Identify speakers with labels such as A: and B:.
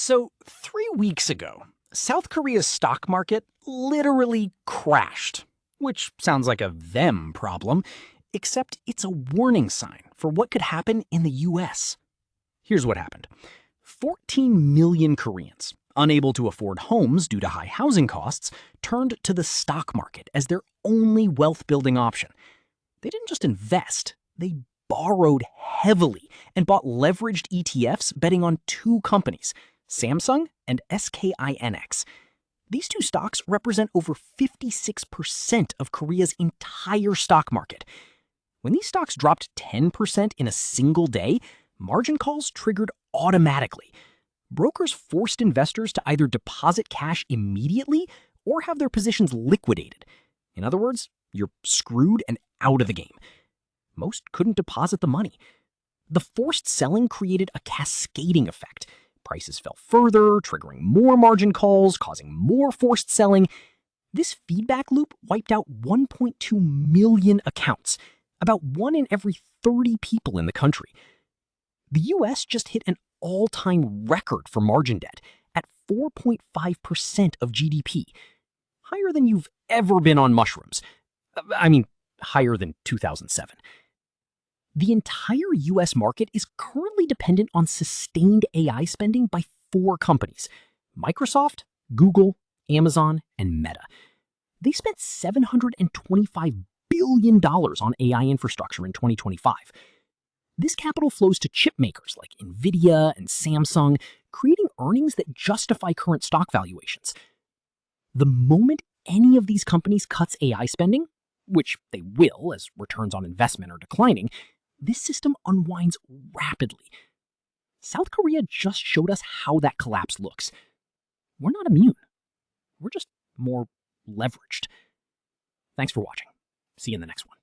A: So, 3 weeks ago, South Korea's stock market literally crashed, which sounds like a them problem, except it's a warning sign for what could happen in the US. Here's what happened. 14 million Koreans, unable to afford homes due to high housing costs, turned to the stock market as their only wealth-building option. They didn't just invest, they borrowed heavily and bought leveraged ETFs betting on two companies, Samsung and SKINX. These two stocks represent over 56% of Korea's entire stock market. When these stocks dropped 10% in a single day, margin calls triggered automatically. Brokers forced investors to either deposit cash immediately or have their positions liquidated. In other words, you're screwed and out of the game. Most couldn't deposit the money. The forced selling created a cascading effect. Prices fell further, triggering more margin calls, causing more forced selling. This feedback loop wiped out 1.2 million accounts, about 1 in every 30 people in the country. The US just hit an all-time record for margin debt at 4.5% of GDP, higher than you've ever been on mushrooms. I mean, higher than 2007. The entire US market is currently dependent on sustained AI spending by 4 companies: Microsoft, Google, Amazon, and Meta. They spent $725 billion on AI infrastructure in 2025. This capital flows to chip makers like Nvidia and Samsung, creating earnings that justify current stock valuations. The moment any of these companies cuts AI spending, which they will as returns on investment are declining, this system unwinds rapidly. South Korea just showed us how that collapse looks. We're not immune. We're just more leveraged. Thanks for watching. See you in the next one.